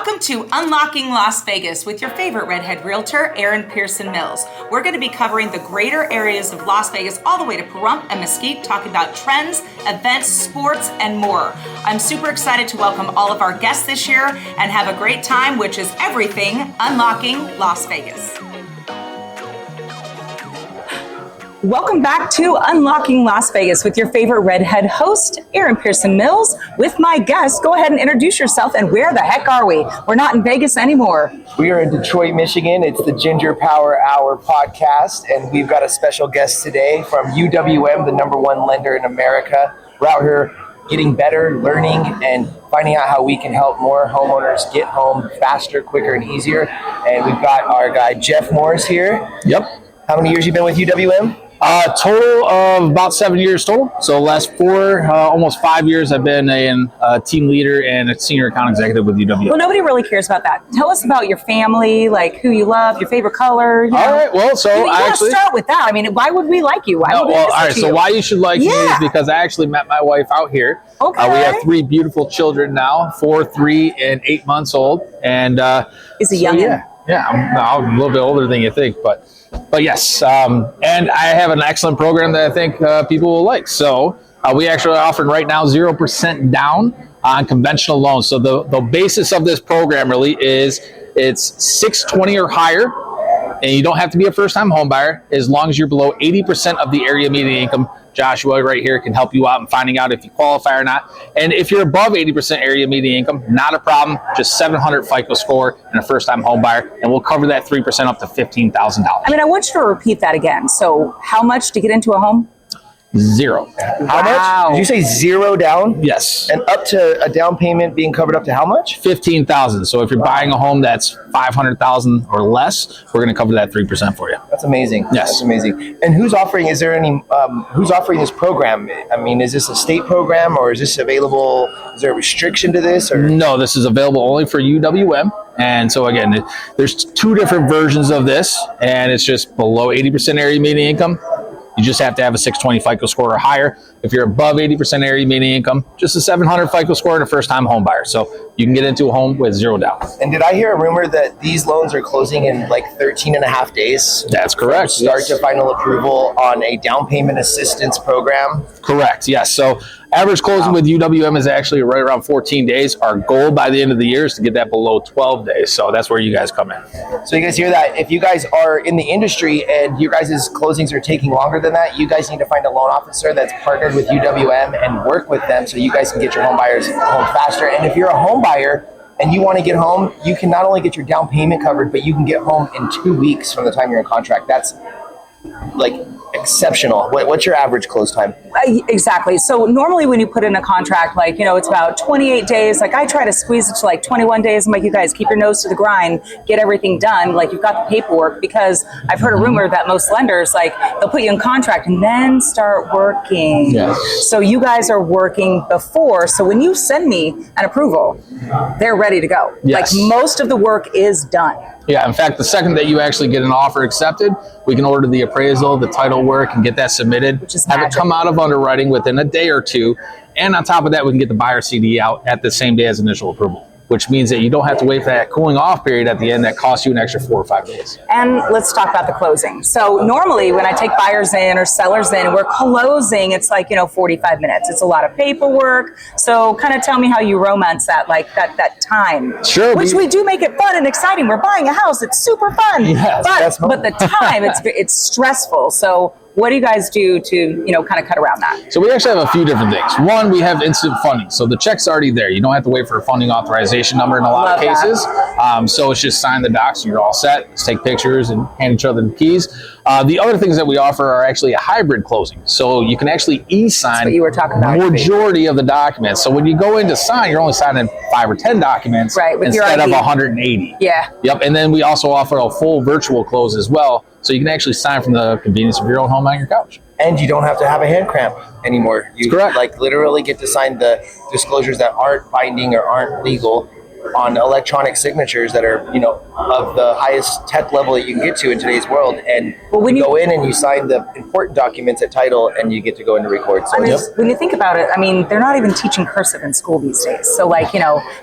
Welcome to Unlocking Las Vegas with your favorite redhead realtor, Erin Mills. We're going to be covering the greater areas of Las Vegas all the way to Pahrump and Mesquite, talking about trends, events, sports, and more. I'm super excited to welcome all of our guests this year and have a great time, which is everything Unlocking Las Vegas. Welcome back to Unlocking Las Vegas with your favorite redhead host, Erin Mills, with my guest. Go ahead and introduce yourself, and where the heck are we? We're not in Vegas anymore. We are in Detroit, Michigan. It's the Ginger Power Hour podcast, and we've got a special guest today from UWM, the #1 lender in America. We're out here getting better, learning, and finding out how we can help more homeowners get home faster, quicker, and easier. And we've got our guy, Jeff Morris here. Yep. How many years you been with UWM? Total of about 7 years total. So last almost 5 years, I've been a team leader and a senior account executive with UWM. Well, nobody really cares about that. Tell us about your family, like who you love, your favorite color. All right. Well, so you actually start with that. I mean, why would we like you? Why would we all right. So why you should like me is because I actually met my wife out here. Okay. We have 3 beautiful children now, 4, 3, and 8 months old. And is a youngin'. Yeah, I'm a little bit older than you think, but yes, and I have an excellent program that I think people will like. So we actually are offering right now 0% down on conventional loans. So the basis of this program really is it's 620 or higher, and you don't have to be a first-time home buyer as long as you're below 80% of the area median income. Joshua right here can help you out in finding out if you qualify or not. And if you're above 80% area median income, not a problem. Just 700 FICO score and a first-time home buyer, and we'll cover that 3% up to $15,000. I mean, I want you to repeat that again. So how much to get into a home? 0. How much? Did you say 0 down? Yes. And up to a down payment being covered up to how much? $15,000. So if you're buying a home that's $500,000 or less, we're going to cover that 3% for you. That's amazing. Yes. That's amazing. And who's offering this program? I mean, is this a state program, or is this available? Is there a restriction to this? Or no, this is available only for UWM. And so again, there's 2 different versions of this, and it's just below 80% area median income. You just have to have a 620 FICO score or higher. If you're above 80% area median income, just a 700 FICO score and a first-time home buyer. So you can get into a home with 0 down. And did I hear a rumor that these loans are closing in like 13 and a half days? That's correct. From start to final approval on a down payment assistance program? Correct, yes. So average closing with UWM is actually right around 14 days. Our goal by the end of the year is to get that below 12 days. So that's where you guys come in. So you guys hear that? If you guys are in the industry and your guys' closings are taking longer than that, you guys need to find a loan officer that's partnered with UWM and work with them so you guys can get your home buyers home faster. And if you're a home buyer and you want to get home, you can not only get your down payment covered, but you can get home in 2 weeks from the time you're in contract. That's like exceptional. What's your average close time? Exactly. So normally when you put in a contract, like, it's about 28 days. Like I try to squeeze it to like 21 days. I'm like, you guys keep your nose to the grind, get everything done. Like you've got the paperwork, because I've heard a rumor that most lenders, like they'll put you in contract and then start working. Yes. So you guys are working before. So when you send me an approval, they're ready to go. Yes. Like most of the work is done. Yeah, in fact, the second that you actually get an offer accepted, we can order the appraisal, the title work, and get that submitted. Which is have magic. It come out of underwriting within a day or 2. And on top of that, we can get the buyer CD out at the same day as initial approval, which means that you don't have to wait for that cooling off period at the end that costs you an extra 4 or 5 days. And let's talk about the closing. So normally when I take buyers in or sellers in, we're closing, it's like, 45 minutes. It's a lot of paperwork. So kind of tell me how you romance that, like that time. Sure. Which we do make it fun and exciting. We're buying a house. It's super fun. Yes, but the time, it's stressful. So what do you guys do to, kind of cut around that? So we actually have a few different things. One, we have instant funding. So the check's already there. You don't have to wait for a funding authorization number in a lot of cases. So it's just sign the docs and you're all set. Let's take pictures and hand each other the keys. The other things that we offer are actually a hybrid closing. So you can actually e-sign what you were talking about, majority of the documents. So when you go in to sign, you're only signing 5 or 10 documents instead of 180. Yeah. Yep. And then we also offer a full virtual close as well. So you can actually sign from the convenience of your own home on your couch. And you don't have to have a hand cramp anymore. You correct. Like literally get to sign the disclosures that aren't binding or aren't legal on electronic signatures that are, of the highest tech level that you can get to in today's world. And when you go in and you sign the important documents at title, and you get to go in to record. So when you think about it, I mean, they're not even teaching cursive in school these days. So like,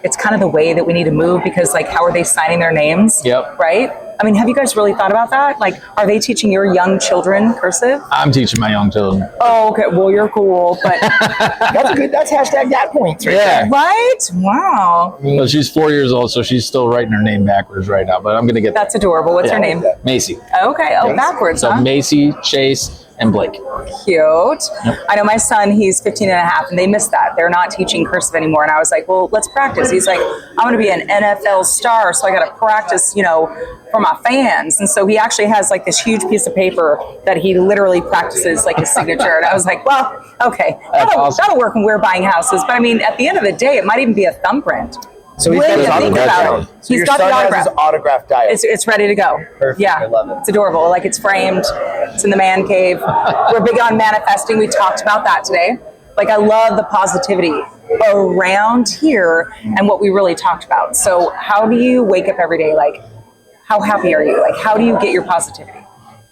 it's kind of the way that we need to move, because like, how are they signing their names? Yep. Right? I mean, have you guys really thought about that? Like, are they teaching your young children cursive? I'm teaching my young children. Oh, okay. Well, you're cool, but that's hashtag that points right there. Right? Wow. Well, she's 4 years old, so she's still writing her name backwards right now, but I'm going to get That's adorable. What's her name? Macy. Okay. Oh, backwards, So huh? Macy, Chase, and Blake. Cute. Yep. I know my son, he's 15 and a half, and they missed that. They're not teaching cursive anymore. And I was like, well, let's practice. He's like, I'm going to be an NFL star, so I got to practice, for my fans. And so he actually has like this huge piece of paper that he literally practices like his signature. And I was like, well, okay, that'll work when we're buying houses. But I mean, at the end of the day, it might even be a thumbprint. So he's got his autograph. So he's got the autograph. His autograph dial. It's ready to go. Perfect. Yeah, I love it. It's adorable. Like, it's framed. It's in the man cave. We're big on manifesting. We talked about that today. Like, I love the positivity around here and what we really talked about. So how do you wake up every day? Like, how happy are you? Like, how do you get your positivity?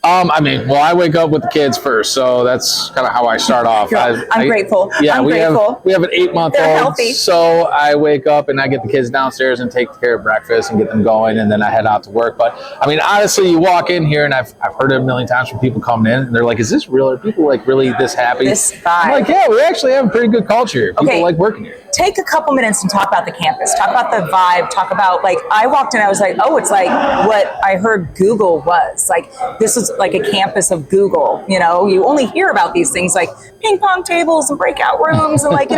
I wake up with the kids first, so that's kind of how I start off. I'm grateful. Yeah, I'm grateful. We have an 8-month-old. They're healthy. So I wake up and I get the kids downstairs and take care of breakfast and get them going, and then I head out to work. But I mean, honestly, you walk in here, and I've heard it a million times from people coming in, and they're like, "Is this real? Are people like really this happy?" This vibe. I'm like, yeah, we actually have a pretty good culture here. People like working here. Take a couple minutes and talk about the campus. Talk about the vibe. Talk about, like, I walked in, I was like, oh, it's like what I heard Google was. Like, this is like a campus of Google. You only hear about these things like ping pong tables and breakout rooms and like,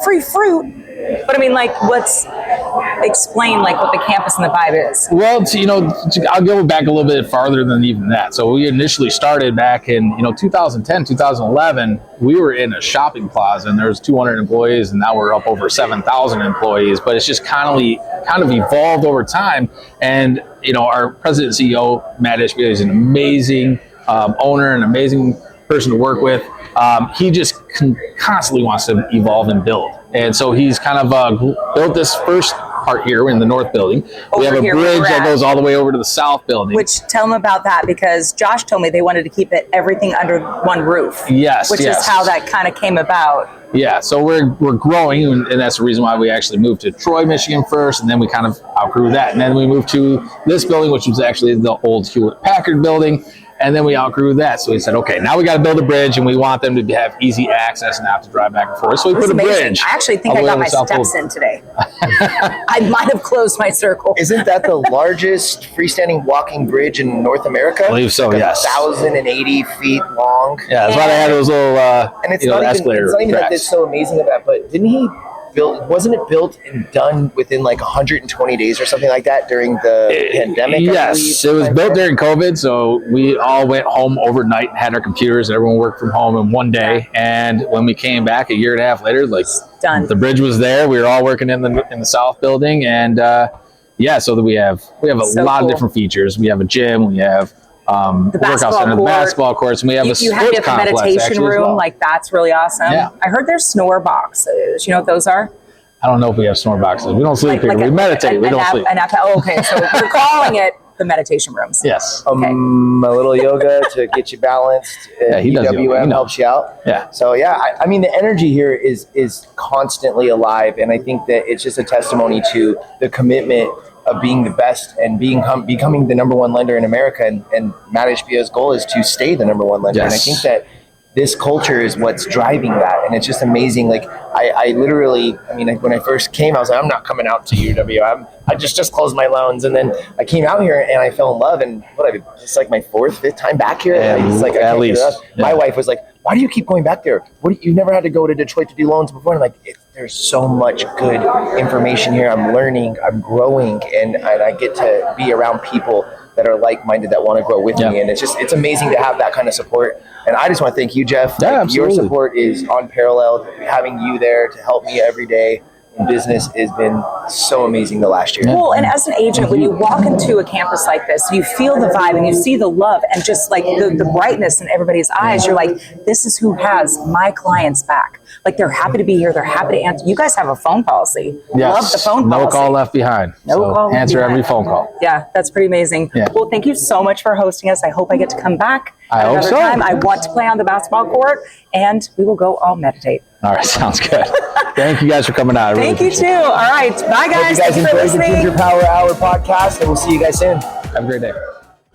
free fruit. But I mean, like, explain like what the campus and the vibe is. Well, I'll go back a little bit farther than even that. So we initially started back in 2010, 2011. We were in a shopping plaza, and there was 200 employees, and now we're up over 7,000 employees. But it's just kind of evolved over time. And our president and CEO, Matt Ishbia, is an amazing owner, an amazing person to work with. He just constantly wants to evolve and build. And so he's kind of built this first part here in the north building. We have a bridge that goes all the way over to the south building. Which, tell them about that, because Josh told me they wanted to keep everything under one roof. Yes. Which is how that kind of came about. Yeah, so we're growing, and that's the reason why we actually moved to Troy, Michigan first, and then we kind of outgrew that. And then we moved to this building, which was actually the old Hewlett-Packard building. And then we outgrew that. So we said, okay, now we got to build a bridge, and we want them to have easy access and not have to drive back and forth. So we put a bridge. I actually think I got my steps in today. I might have closed my circle. Isn't that the largest freestanding walking bridge in North America? I believe so, yes. 1,080 feet long. Yeah, that's why they had those little and it's not even that that's so amazing of that, but wasn't it built and done within like 120 days or something like that during the pandemic? Yes, it was built during COVID, so we all went home overnight and had our computers, and everyone worked from home in one day. And when we came back a year and a half later, like, done. The bridge was there. We were all working in the south building, and so that we have a lot of different features. We have a gym, we have the workout center, the basketball courts, and we have a sports complex. Meditation room, well. like, that's really awesome. Yeah. I heard there's snore boxes. You know what those are? I don't know if we have snore boxes. We don't sleep here. We meditate. We don't sleep. Okay, so we're calling it the meditation rooms. Yes. A little yoga to get you balanced. He does yoga. Helps you out. Yeah. So I mean, the energy here is constantly alive, and I think that it's just a testimony to the commitment of being the best and becoming the number one lender in America. And Matt Ishbia's goal is to stay the number one lender. Yes. And I think that this culture is what's driving that. And it's just amazing. Like, I literally, when I first came, I was like, I'm not coming out to UW. I just closed my loans. And then I came out here and I fell in love. And it's like my 4th, 5th time back here. It's like, at least. Yeah. My wife was like, why do you keep going back there? You've never had to go to Detroit to do loans before. And I'm like, there's so much good information here. I'm learning, I'm growing, and I get to be around people that are like-minded, that want to grow with me. And it's amazing to have that kind of support. And I just want to thank you, Jeff. Yeah, absolutely. Your support is unparalleled. Having you there to help me every day in business has been so amazing the last year. Well, and as an agent, when you walk into a campus like this, you feel the vibe and you see the love and just like the brightness in everybody's eyes. You're like, this is who has my clients back. Like they're happy to be here. They're happy to answer. You guys have a phone policy. Yes. Love the phone policy. No call left behind. No call left answer behind. every phone call. Yeah, that's pretty amazing. Yeah. Well, thank you so much for hosting us. I hope I get to come back I hope another so. time. I want to play on the basketball court, and we will go all meditate. All right, sounds good. Thank you guys for coming out. Thank you too. All right, bye guys. Hope you guys Thank you for enjoyed the listening. Ginger Power Hour podcast, and we'll see you guys soon. Have a great day.